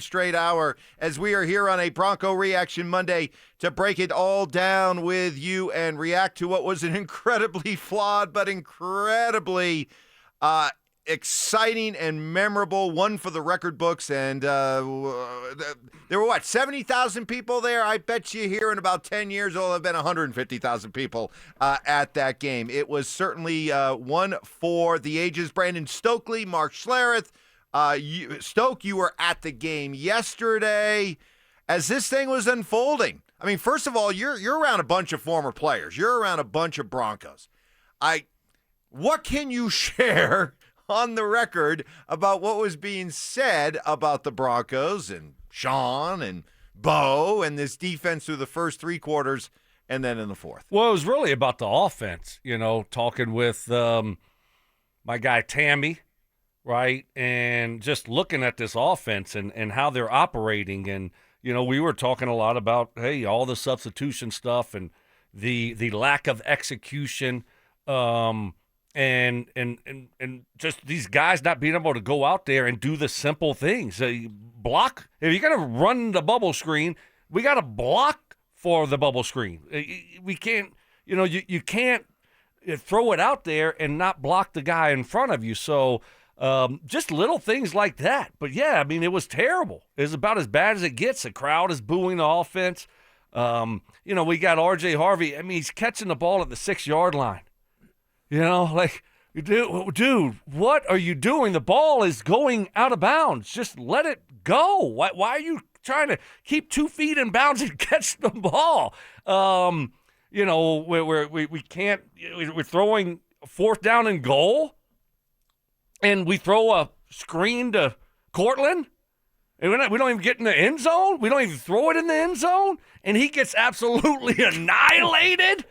straight hour as we are here on a Bronco Reaction Monday to break it all down with you and react to what was an incredibly flawed but incredibly exciting and memorable one for the record books. And there were, 70,000 people there? I bet you here in about 10 years there'll have been 150,000 people at that game. It was certainly one for the ages. Brandon Stokley, Mark Schlereth. Stoke, you were at the game yesterday as this thing was unfolding. I mean, first of all, you're around a bunch of former players. You're around a bunch of Broncos. What can you share on the record about what was being said about the Broncos and Sean and Bo and this defense through the first three quarters and then in the fourth? Well, it was really about the offense, talking with my guy Tammy, right, and just looking at this offense and how they're operating. And, we were talking a lot about, hey, all the substitution stuff and the lack of execution, and just these guys not being able to go out there and do the simple things. Block. If you're going to run the bubble screen, we got to block for the bubble screen. We can't, you can't throw it out there and not block the guy in front of you. So just little things like that. But, yeah, I mean, it was terrible. It was about as bad as it gets. The crowd is booing the offense. We got R.J. Harvey. I mean, he's catching the ball at the 6-yard line. Dude, what are you doing? The ball is going out of bounds. Just let it go. Why are you trying to keep 2 feet in bounds and catch the ball? We can't. We're throwing 4th down and goal, and we throw a screen to Cortland, and we don't even get in the end zone. We don't even throw it in the end zone, and he gets absolutely annihilated.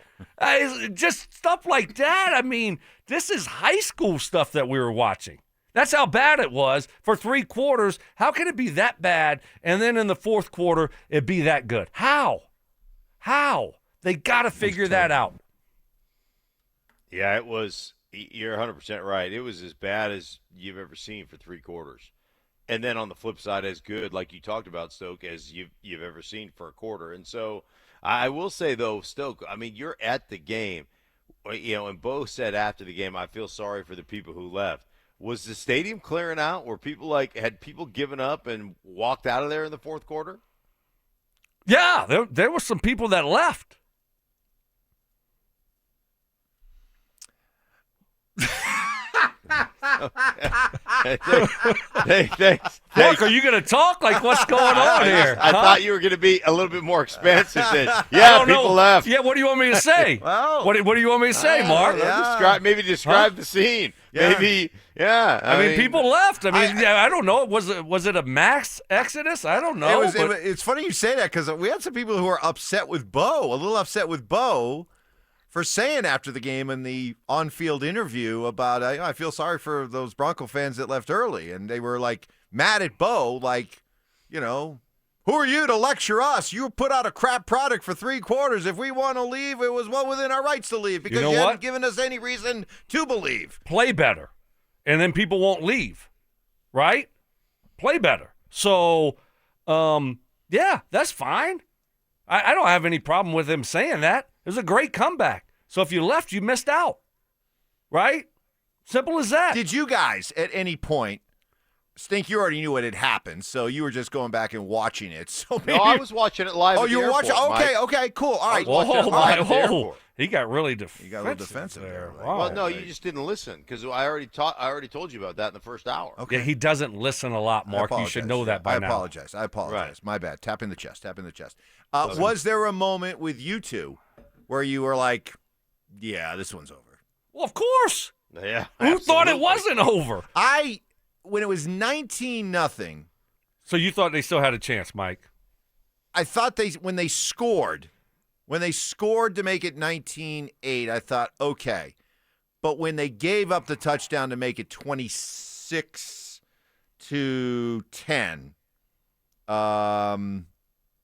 Just stuff like that. I mean, this is high school stuff that we were watching. That's how bad it was for 3 quarters. How can it be that bad, and then in the fourth quarter it be that good? How? They got to figure that out. Yeah, it was. You're 100% right. It was as bad as you've ever seen for 3 quarters. And then on the flip side, as good, like you talked about, Stoke, as you've ever seen for a quarter. And so I will say, though, Stoke, I mean, you're at the game, and Bo said after the game, I feel sorry for the people who left. Was the stadium clearing out? Were people had people given up and walked out of there in the fourth quarter? Yeah, there were some people that left. Thanks. Mark, are you going to talk? Like, what's going on here? I thought you were going to be a little bit more expansive than, people left. Yeah, what do you want me to say? Well, what do you want me to say, Mark? Describe the scene. Yeah. Maybe, yeah. I mean, people left. I mean, I don't know. Was it a mass exodus? I don't know. It's funny you say that because we had some people who were upset with Bo, a little upset with Bo, for saying after the game in the on-field interview about, I feel sorry for those Bronco fans that left early. And they were, mad at Bo, who are you to lecture us? You put out a crap product for 3 quarters. If we want to leave, it was well within our rights to leave because you haven't given us any reason to believe. Play better, and then people won't leave, right? Play better. So, yeah, that's fine. I don't have any problem with him saying that. It was a great comeback. So if you left, you missed out, right? Simple as that. Did you guys at any point Stink, you already knew what had happened, so you were just going back and watching it. So maybe I was watching it live. Oh, you were watching? Okay, cool. All right. He got really defensive. He got a little defensive there. Right? Well, no, you just didn't listen because I already told you about that in the first hour. Okay. Yeah, he doesn't listen a lot, Mark. You should know that by now. I apologize. Right. My bad. Tap in the chest. Was there a moment with you two where you were like, yeah, this one's over? Well, of course. Yeah. Who thought it wasn't over? When it was 19-0. So you thought they still had a chance, Mike? I thought when they scored to make it 19-8, I thought, okay. But when they gave up the touchdown to make it 26-10,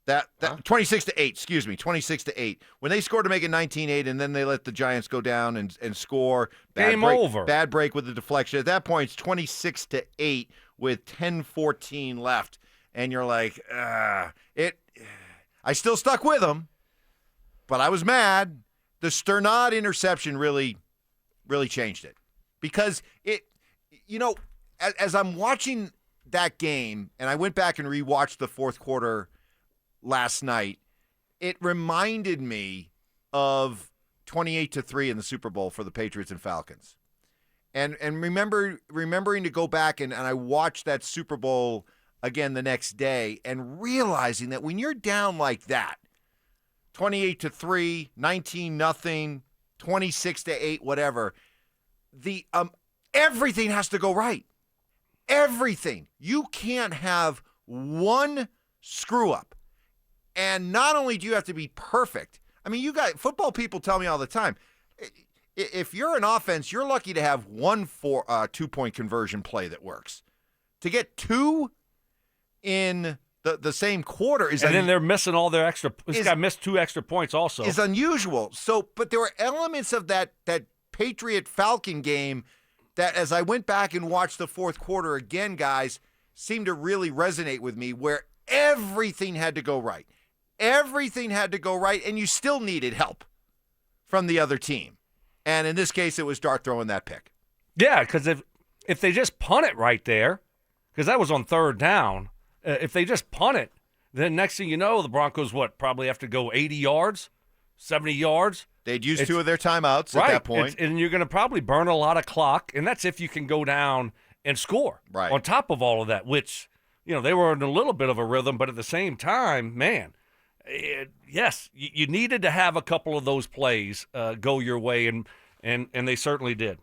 that 26-8, when they scored to make it 19-8, and then they let the Giants go down and score. Over. Bad break with the deflection. At that point, it's 26-8 with 10:14 left. and you're like, I still stuck with them, but I was mad. The Sternad interception really changed it because as I'm watching that game, and I went back and rewatched the fourth quarter last night, it reminded me of 28-3 in the Super Bowl for the Patriots and Falcons. And remembering to go back and I watched that Super Bowl again the next day and realizing that when you're down like that, 28-3, 19-0, 26-8, whatever, the everything has to go right. Everything. You can't have one screw up. And not only do you have to be perfect, I mean, football people tell me all the time, if you're an offense, you're lucky to have one 2-point conversion play that works. To get two in the same quarter is, and then they're missing all their extra. This guy missed 2 extra points also. Is unusual. So, but there were elements of that Patriot Falcon game that, as I went back and watched the fourth quarter again, guys, seemed to really resonate with me, where everything had to go right. Everything had to go right, and you still needed help from the other team. And in this case, it was Dart throwing that pick. Yeah, because if they just punt it right there, because that was on third down, if they just punt it, then next thing you know, the Broncos, probably have to go 80 yards, 70 yards. They'd use 2 of their timeouts right, at that point. And you're going to probably burn a lot of clock, and that's if you can go down and score. Right. On top of all of that, which, they were in a little bit of a rhythm, but at the same time, man, yes, you needed to have a couple of those plays go your way, and they certainly did.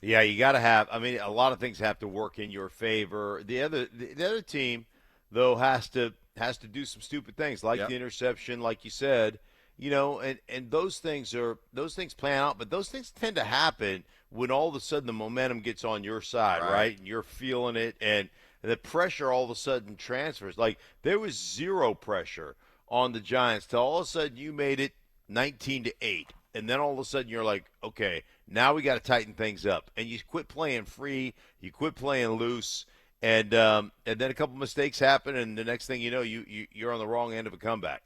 Yeah, you got to have. I mean, a lot of things have to work in your favor. The other team, though, has to do some stupid things, like the interception, like you said, and those things plan out, but those things tend to happen when all of a sudden the momentum gets on your side, right? And you're feeling it, and the pressure all of a sudden transfers. Like, there was 0 pressure on the Giants till all of a sudden you made it 19-8. And then all of a sudden you're like, okay, now we got to tighten things up. And you quit playing free, you quit playing loose, and then a couple mistakes happen, and the next thing you know, you're on the wrong end of a comeback.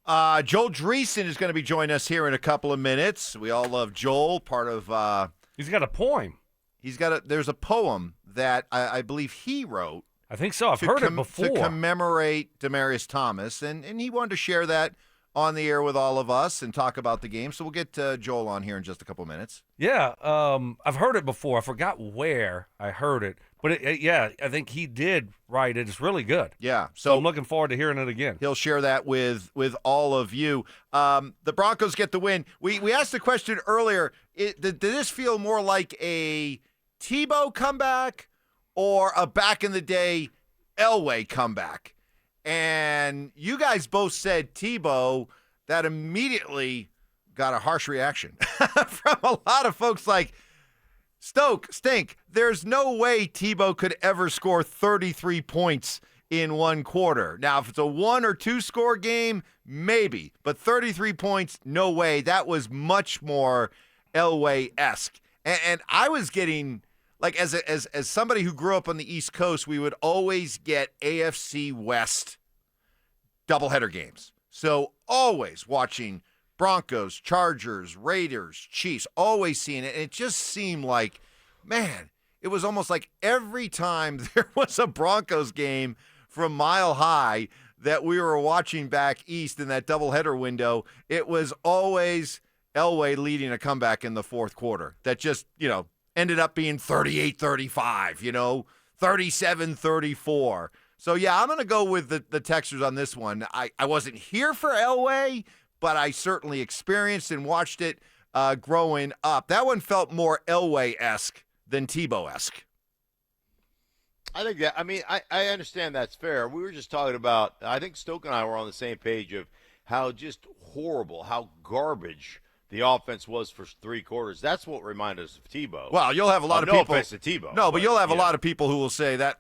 Joel Dreesen is going to be joining us here in a couple of minutes. We all love Joel, part of he's got a poem. There's a poem that I believe he wrote. I think so. I've heard it before. To commemorate Demaryius Thomas, and he wanted to share that on the air with all of us and talk about the game. So we'll get Joel on here in just a couple minutes. Yeah, I've heard it before. I forgot where I heard it. But, I think he did write it. It's really good. Yeah. So I'm looking forward to hearing it again. He'll share that with all of you. The Broncos get the win. We asked the question earlier, did this feel more like a Tebow comeback or a back-in-the-day Elway comeback? And you guys both said Tebow. That immediately got a harsh reaction from a lot of folks like, Stink, there's no way Tebow could ever score 33 points in one quarter. Now, if it's a 1 or 2 score game, maybe. But 33 points, no way. That was much more Elway-esque. And I was getting, like, as somebody who grew up on the East Coast, we would always get AFC West doubleheader games. So always watching Broncos, Chargers, Raiders, Chiefs, always seeing it. And it just seemed like, man, it was almost like every time there was a Broncos game from Mile High that we were watching back east in that doubleheader window, it was always Elway leading a comeback in the fourth quarter that just, ended up being 38-35, 37-34. So, yeah, I'm going to go with the Texers on this one. I wasn't here for Elway, but I certainly experienced and watched it growing up. That one felt more Elway-esque than Tebow-esque. I think that, I understand that's fair. We were just talking about, I think Stoke and I were on the same page of how just horrible, how garbage the offense was for 3 quarters. That's what reminded us of Tebow. Well, you'll have a lot of no people. No offense to Tebow. No, but you'll have a lot of people who will say that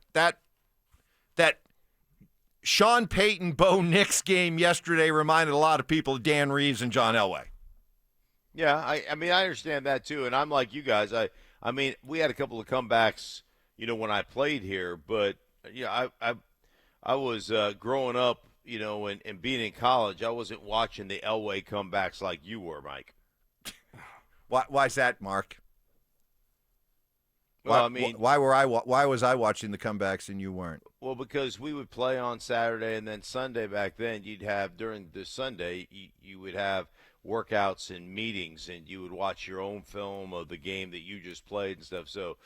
Sean Payton Bo Nix game yesterday reminded a lot of people of Dan Reeves and John Elway. Yeah, I understand that too, and I'm like you guys. We had a couple of comebacks, when I played here, but I was growing up, and being in college. I wasn't watching the Elway comebacks like you were, Mike. Why's that, Mark? Well, why was I watching the comebacks and you weren't? Well, because we would play on Saturday and then Sunday back then. You'd have during the Sunday, you would have workouts and meetings, and you would watch your own film of the game that you just played and stuff. So,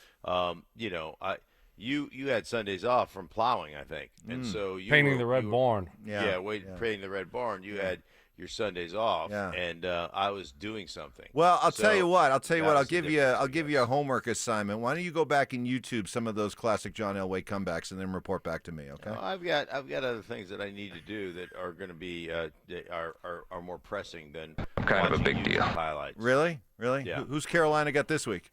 you had Sundays off from plowing, I think, and so you painting the red barn. Painting the red barn. You had your Sundays off, Yeah. and I was doing something. Well, I'll tell you what. I'll give you a difference. homework assignment. Why don't you go back and YouTube some of those classic John Elway comebacks and then report back to me, okay? Well, I've got other things that I need to do that are going to be are more pressing than Kind of a watching big YouTube deal. highlights. Really? Yeah. Who's Carolina got this week?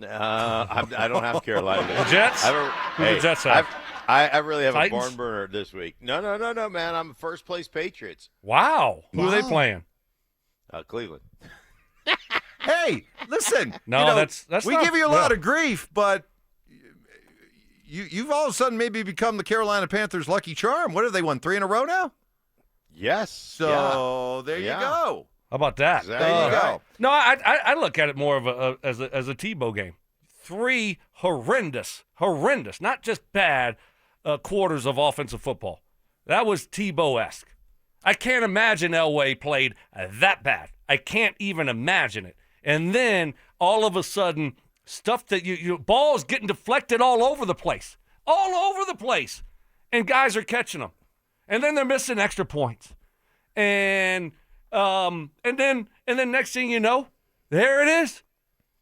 I don't have Carolina. The Jets? Who the Jets have? I really have Titans? a barn burner this week. No, man. I'm first place Patriots. Wow. Who are they Wow. playing? Cleveland. Hey, listen. No, that's we not- give you a lot yeah. of grief, but you've all of a sudden maybe become the Carolina Panthers' lucky charm. What have they won 3 in a row now? Yes. So there you Yeah. go. How about that? Exactly. There you go. No, I look at it more of as a tebow game. 3 horrendous, not just bad quarters of offensive football. That was Tebow-esque. I can't imagine Elway played that bad. I can't even imagine it. And then all of a sudden, stuff that balls getting deflected all over the place, and guys are catching them, and then they're missing extra points, and then next thing you know, there it is.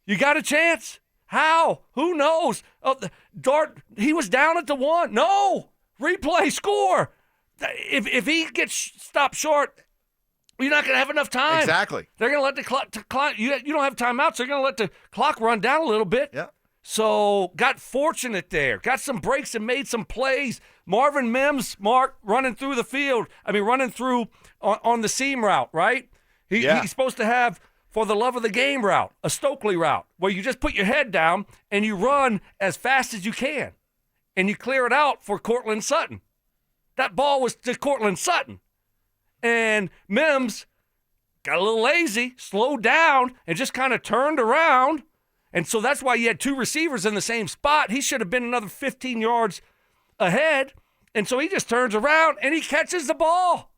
You got a chance. How? Who knows? Oh, Dart, he was down at the 1. No, replay, score. If he gets stopped short, you're not going to have enough time. Exactly. They're going to let the clock. You don't have timeouts. They're going to let the clock run down a little bit. Yeah. So got fortunate there. Got some breaks and made some plays. Marvin Mims, Mark, running through the field. Running through on the seam route, right? He's supposed to have, for the love of the game route, a Stokley route, where you just put your head down and you run as fast as you can. And you clear it out for Cortland Sutton. That ball was to Cortland Sutton. And Mims got a little lazy, slowed down, and just kind of turned around. And so that's why you had 2 receivers in the same spot. He should have been another 15 yards ahead. And so he just turns around and he catches the ball.